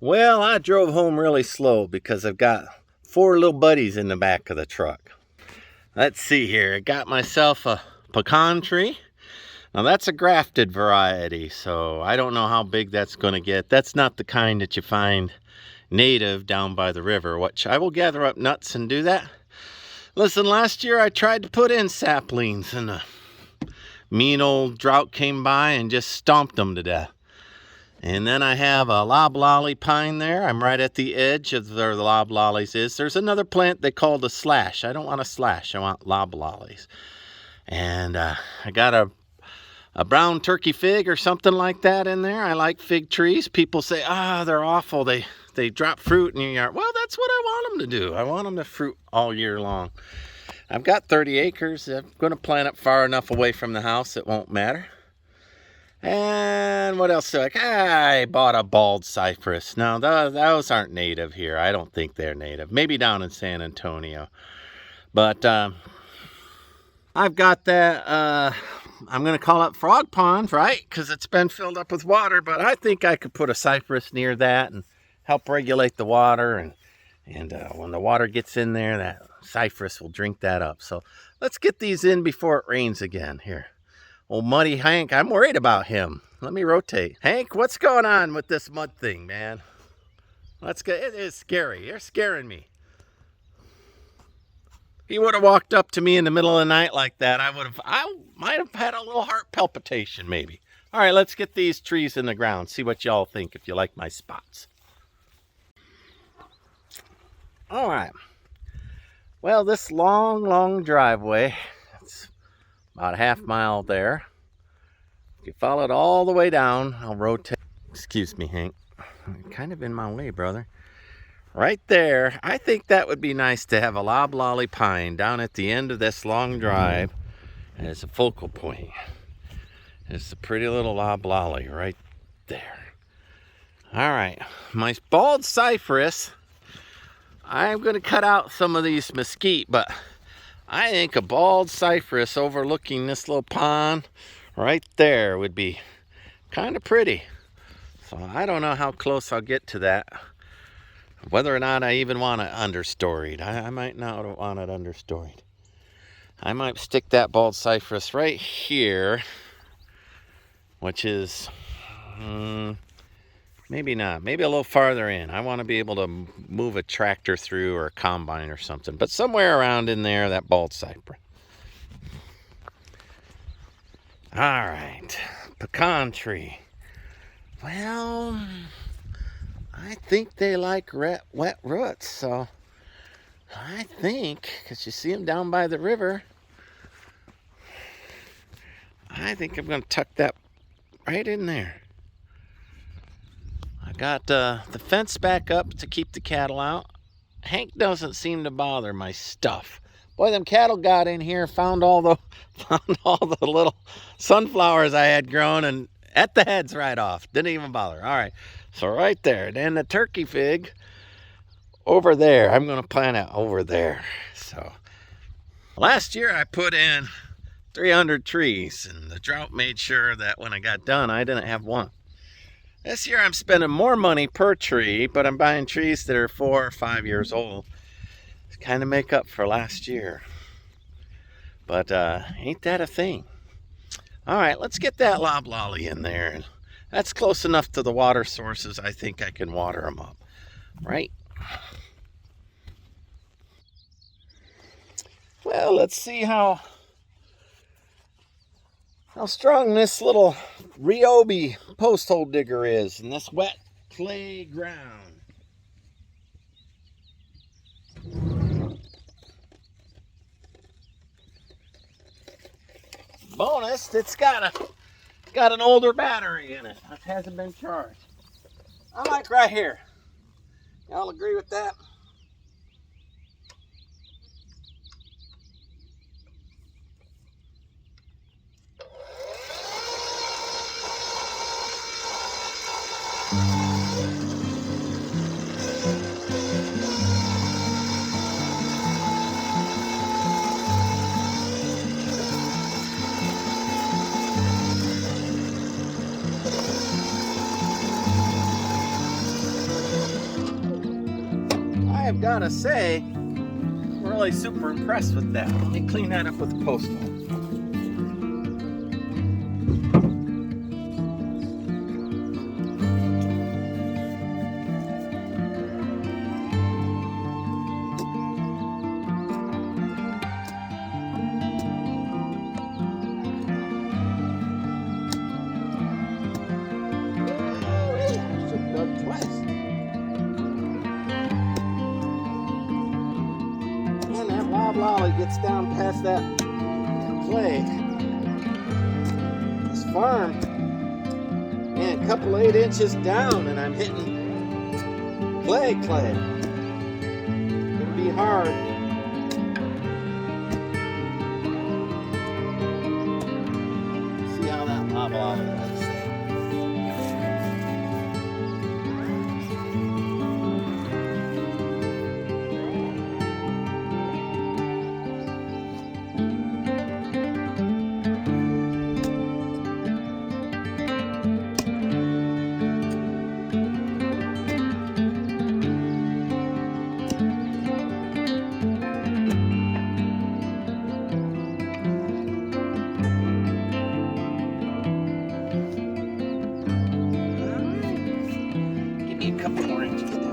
Well, I drove home really slow because I've got 4 little buddies in the back of the truck. Let's see here. I got myself a pecan tree. Now that's a grafted variety, so I don't know how big that's going to get. That's not the kind that you find native down by the river, which I will gather up nuts and do that. Listen, last year I tried to put in saplings and a mean old drought came by and just stomped them to death. And then I have a loblolly pine there. I'm right at the edge of where the loblollies is. There's another plant they call a slash. I don't want a slash. I want loblollies. And I got a brown turkey fig or something like that in there. I like fig trees. People say, they're awful. They drop fruit in your yard. Well, that's what I want them to do. I want them to fruit all year long. I've got 30 acres. I'm going to plant it far enough away from the house it won't matter. And what else do I bought a bald cypress. Now, those aren't native here. I don't think they're native. Maybe down in San Antonio. But I've got that, I'm going to call it frog pond, right? Because it's been filled up with water. But I think I could put a cypress near that and help regulate the water. And when the water gets in there, that cypress will drink that up. So let's get these in before it rains again here. Old Muddy Hank, I'm worried about him. Let me rotate. Hank, what's going on with this mud thing, man? Let's get, it is scary. You're scaring me. If he would have walked up to me in the middle of the night like that, I might have had a little heart palpitation maybe. All right, let's get these trees in the ground. See what y'all think if you like my spots. All right. Well, this long driveway, it's about a half mile there. If you follow it all the way down, I'll rotate. Excuse me, Hank. You're kind of in my way, brother. Right there, I think that would be nice to have a loblolly pine down at the end of this long drive as a focal point. It's a pretty little loblolly right there. All right, my bald cypress, I'm going to cut out some of these mesquite, but I think a bald cypress overlooking this little pond right there would be kind of pretty. So I don't know how close I'll get to that. Whether or not I even want it understoried. I might not want it understoried. I might stick that bald cypress right here, which is maybe not. Maybe a little farther in. I want to be able to move a tractor through or a combine or something. But somewhere around in there, that bald cypress. All right. Pecan tree. Well, I think they like wet roots. So I think, because you see them down by the river, I think I'm going to tuck that right in there. I got the fence back up to keep the cattle out. Hank doesn't seem to bother my stuff. Boy, them cattle got in here, found all the little sunflowers I had grown and ate the heads right off. Didn't even bother. All right, so right there. Then the turkey fig over there. I'm going to plant it over there. So last year I put in 300 trees, and the drought made sure that when I got done, I didn't have one. This year I'm spending more money per tree, but I'm buying trees that are 4 or 5 years old to kind of make up for last year. But ain't that a thing? All right, let's get that loblolly in there. And that's close enough to the water sources, I think I can water them up, right? Well, let's see how strong this little Ryobi post hole digger is in this wet clay ground. Bonus, it's got an older battery in it. It hasn't been charged. I like right here. Y'all agree with that? I've got to say, I'm really super impressed with that. Let me clean that up with a post hole. And that loblolly gets down past that clay. It's firm. And a couple 8 inches down, and I'm hitting clay. It'll be hard. See how that loblolly looks. A couple more inches there.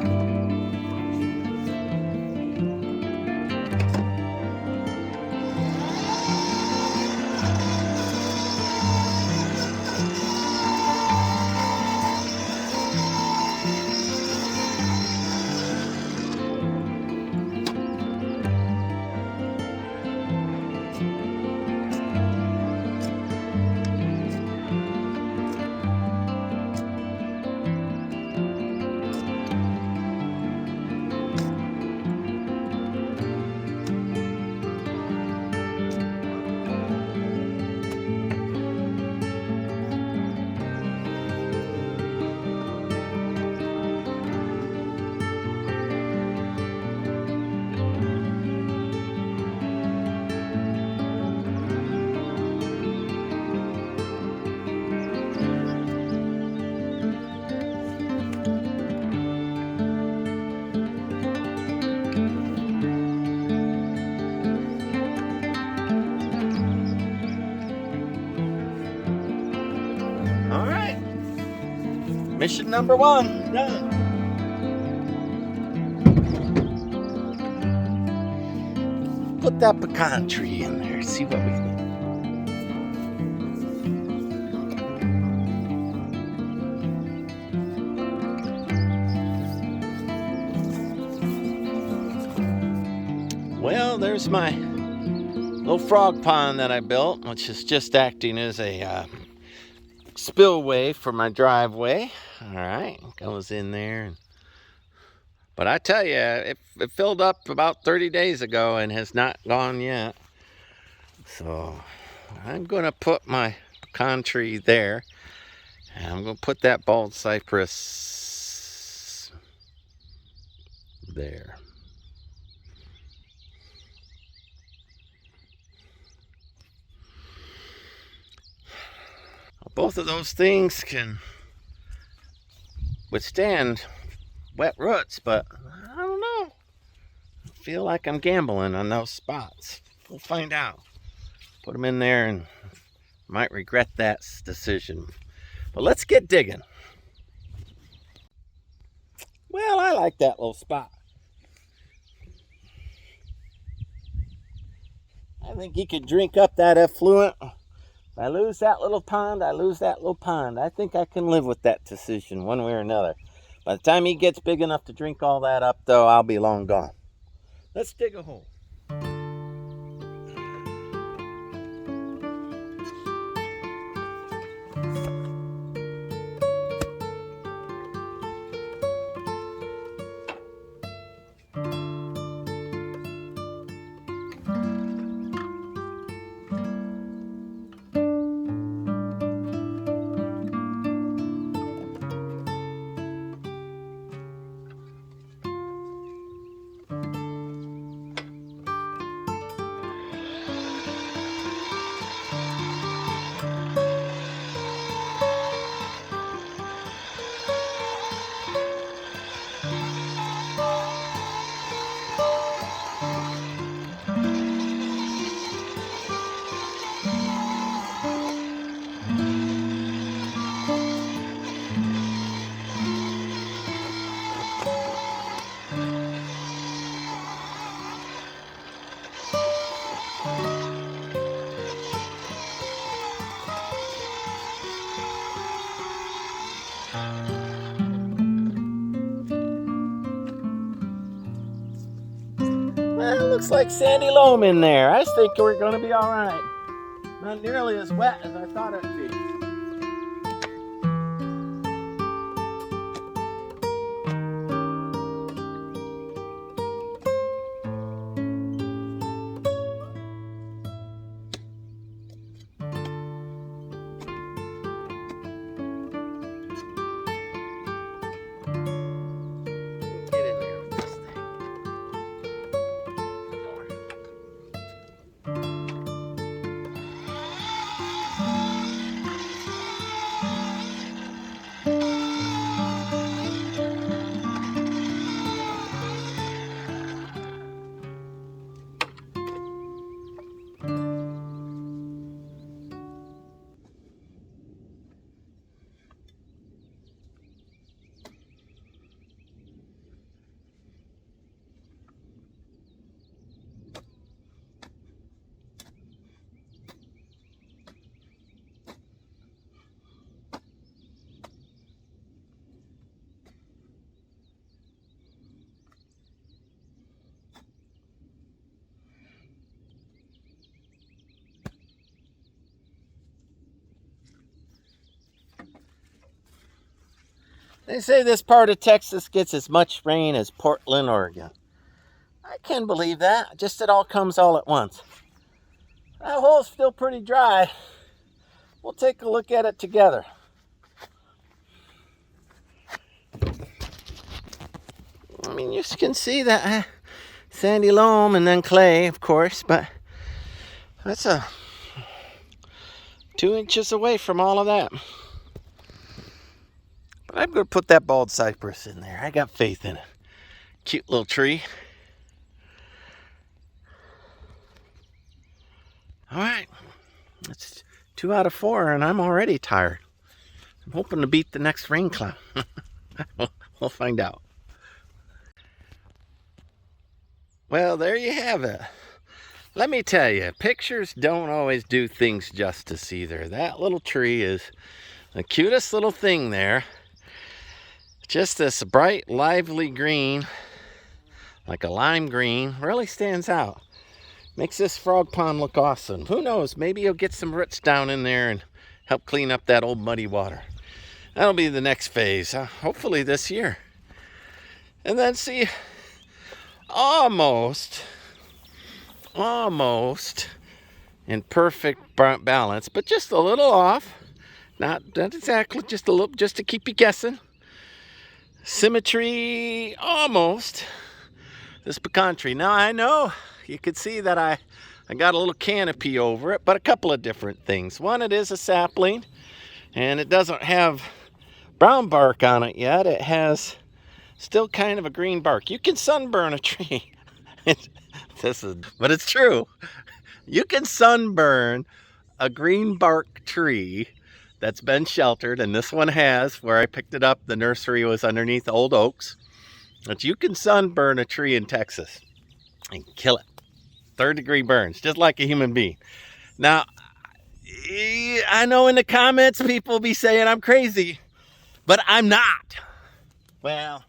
All right, mission number 1 done. Put that pecan tree in there, see what we think. Well, there's my little frog pond that I built, which is just acting as a spillway for my driveway. All right, goes in there. But I tell you, it filled up about 30 days ago and has not gone yet. So I'm going to put my pecan tree there. And I'm going to put that bald cypress there. Both of those things can withstand wet roots, but I don't know. I feel like I'm gambling on those spots. We'll find out. Put them in there and might regret that decision. But let's get digging. Well, I like that little spot. I think he could drink up that effluent. If I lose that little pond, I lose that little pond. I think I can live with that decision one way or another. By the time he gets big enough to drink all that up, though, I'll be long gone. Let's dig a hole. Well, it looks like sandy loam in there. I think we're going to be all right. Not nearly as wet as I thought it'd be. Get in there with this thing. They say this part of Texas gets as much rain as Portland, Oregon. I can't believe that. Just it all comes all at once. That hole's still pretty dry. We'll take a look at it together. I mean, you can see that sandy loam and then clay, of course, but that's 2 inches away from all of that. But I'm going to put that bald cypress in there. I got faith in it. Cute little tree. All right. That's 2 out of 4, and I'm already tired. I'm hoping to beat the next rain cloud. We'll find out. Well, there you have it. Let me tell you, pictures don't always do things justice either. That little tree is the cutest little thing there. Just this bright, lively green, like a lime green, really stands out. Makes this frog pond look awesome. Who knows, maybe you'll get some roots down in there and help clean up that old muddy water. That'll be the next phase, hopefully this year. And then see, almost in perfect balance, but just a little off. Not exactly, just a little, just to keep you guessing. Symmetry, almost. This pecan tree. Now I know you could see that I got a little canopy over it, but a couple of different things. One, it is a sapling, and it doesn't have brown bark on it yet. It has still kind of a green bark. You can sunburn a tree. But it's true. You can sunburn a green bark tree that's been sheltered, and this one has. Where I picked it up, the nursery was underneath old oaks. But you can sunburn a tree in Texas and kill it. 3rd-degree burns, just like a human being. Now, I know in the comments people be saying I'm crazy, but I'm not. Well,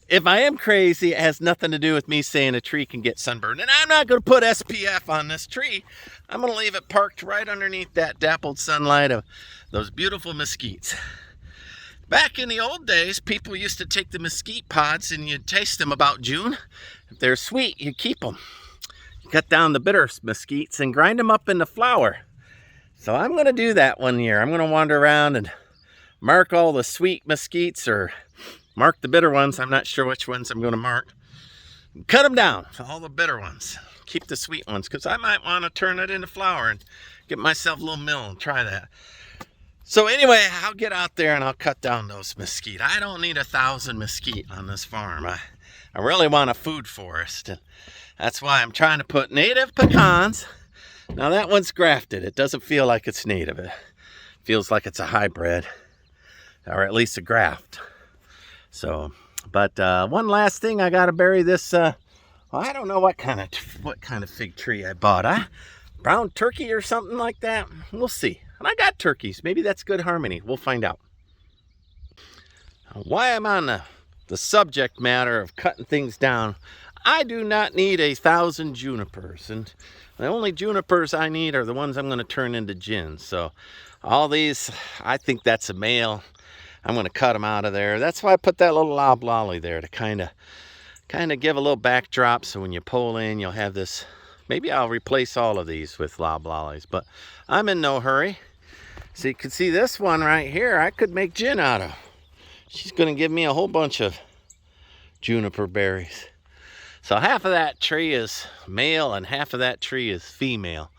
if I am crazy, it has nothing to do with me saying a tree can get sunburned. And I'm not going to put SPF on this tree. I'm going to leave it parked right underneath that dappled sunlight of those beautiful mesquites. Back in the old days, people used to take the mesquite pods and you'd taste them about June. If they're sweet, you keep them. You cut down the bitter mesquites and grind them up into flour. So I'm going to do that one year. I'm going to wander around and mark all the sweet mesquites, or mark the bitter ones. I'm not sure which ones I'm going to mark. Cut them down, all the bitter ones. Keep the sweet ones, because I might want to turn it into flour and get myself a little mill and try that. So anyway, I'll get out there and I'll cut down those mesquite. I don't need 1,000 mesquite on this farm. I really want a food forest, and that's why I'm trying to put native pecans. Now that one's grafted. It doesn't feel like it's native. It feels like it's a hybrid, or at least a graft. So, but one last thing, I got to bury this. I don't know what kind of fig tree I bought. Brown turkey or something like that. We'll see. And I got turkeys. Maybe that's good harmony. We'll find out. Why I'm on the subject matter of cutting things down, I do not need 1,000 junipers, and the only junipers I need are the ones I'm going to turn into gin. So all these, I think that's a male. I'm going to cut them out of there. That's why I put that little loblolly there to kind of give a little backdrop, so when you pull in, you'll have this. Maybe I'll replace all of these with loblollies, but I'm in no hurry. So you can see this one right here, I could make gin out of. She's going to give me a whole bunch of juniper berries. So half of that tree is male and half of that tree is female.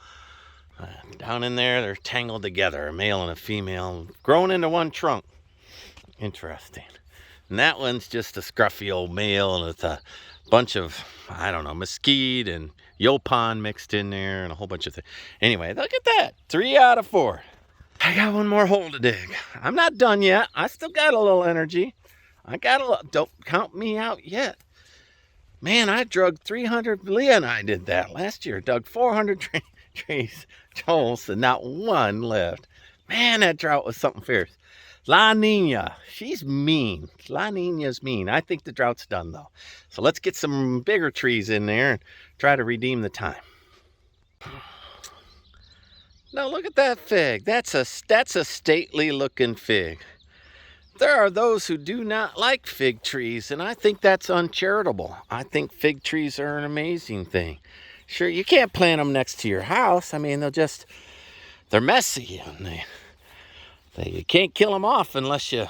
Down in there, they're tangled together, a male and a female, grown into one trunk. Interesting. And that one's just a scruffy old male, and it's a bunch of, I don't know, mesquite and yopon mixed in there and a whole bunch of things. Anyway, look at that. 3 out of 4. I got one more hole to dig. I'm not done yet. I still got a little energy. I got a little, don't count me out yet. Man, I dug 300, Leah and I did that last year. Dug 400 trees, holes, and not one left. Man, that drought was something fierce. La Nina, she's mean. La Nina's mean. I think the drought's done though. So let's get some bigger trees in there and try to redeem the time. Now look at that fig. That's a stately looking fig. There are those who do not like fig trees, and I think that's uncharitable. I think fig trees are an amazing thing. Sure, you can't plant them next to your house. I mean, they're messy, and you can't kill them off unless you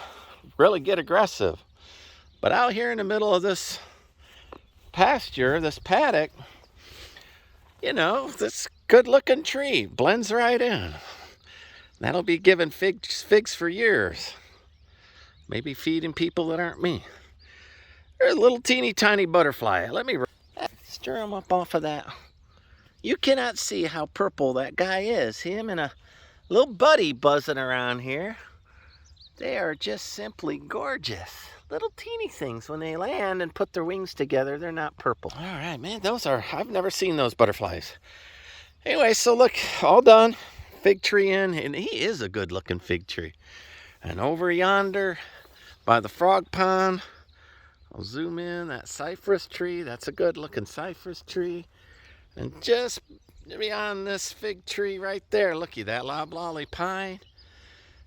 really get aggressive. But out here in the middle of this pasture, this paddock, you know, this good-looking tree blends right in. That'll be giving figs for years. Maybe feeding people that aren't me. There's a little teeny tiny butterfly. Let me stir him up off of that. You cannot see how purple that guy is. Him and a little buddy buzzing around here. They are just simply gorgeous. Little teeny things. When they land and put their wings together, they're not purple. All right, man, I've never seen those butterflies. Anyway, so look, all done. Fig tree in, and he is a good looking fig tree. And over yonder by the frog pond, I'll zoom in, that cypress tree. That's a good looking cypress tree. And just beyond this fig tree right there, looky, that loblolly pine.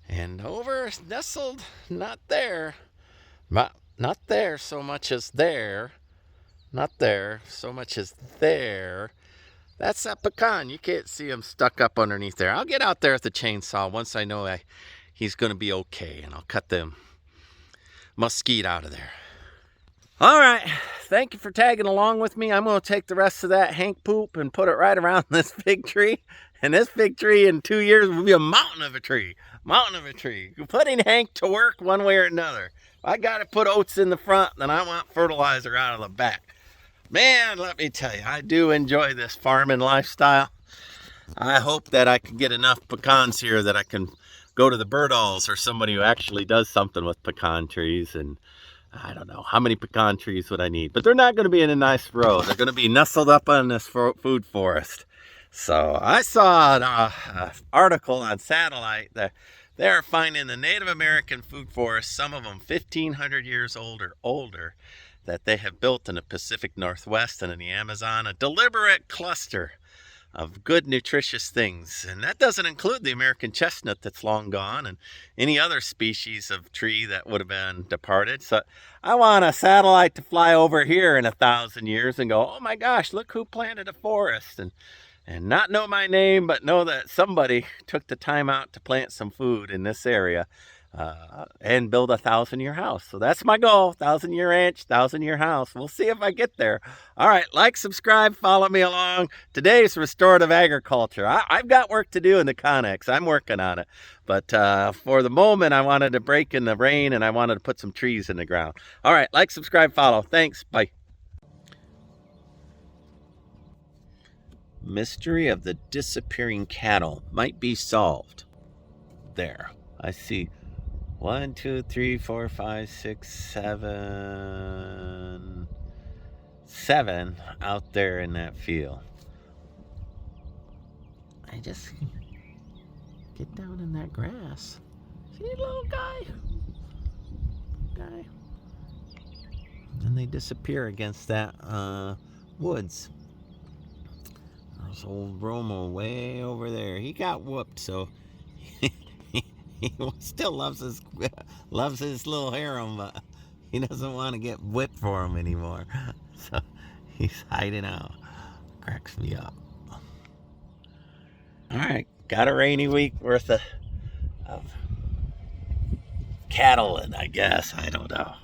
And over, nestled, not there so much as there, not there so much as there. That's that pecan. You can't see him stuck up underneath there. I'll get out there with the chainsaw once I know he's going to be okay, and I'll cut them mesquite out of there. All right, thank you for tagging along with me. I'm going to take the rest of that Hank poop and put it right around this fig tree. And this fig tree in 2 years will be a mountain of a tree. You're putting Hank to work one way or another. If I got to put oats in the front, then I want fertilizer out of the back. Man, let me tell you, I do enjoy this farming lifestyle. I hope that I can get enough pecans here that I can go to the Berdolls or somebody who actually does something with pecan trees. And I don't know, how many pecan trees would I need? But they're not going to be in a nice row. They're going to be nestled up on this food forest. So I saw an article on satellite that they're finding the Native American food forests, some of them 1,500 years old or older, that they have built in the Pacific Northwest and in the Amazon, a deliberate cluster of good, nutritious things. And that doesn't include the American chestnut that's long gone and any other species of tree that would have been departed. So I want a satellite to fly over here in 1,000 years and go, oh my gosh, look who planted a forest. And not know my name, but know that somebody took the time out to plant some food in this area and build a 1,000-year house. So that's my goal, 1,000-year ranch, 1,000-year house. We'll see if I get there. All right, like, subscribe, follow me along. Today's restorative agriculture. I've got work to do in the Connex. I'm working on it. But for the moment, I wanted to break in the rain and I wanted to put some trees in the ground. All right, like, subscribe, follow. Thanks. Bye. Mystery of the disappearing cattle might be solved. There, I see 1, 2, 3, 4, 5, 6, 7 out there in that field. I just get down in that grass. See, little guy. And they disappear against that woods. There's old Romo way over there. He got whooped, so he still loves his little harem, but he doesn't want to get whipped for him anymore. So he's hiding out. Cracks me up. All right, got a rainy week worth of cattle, and I guess I don't know.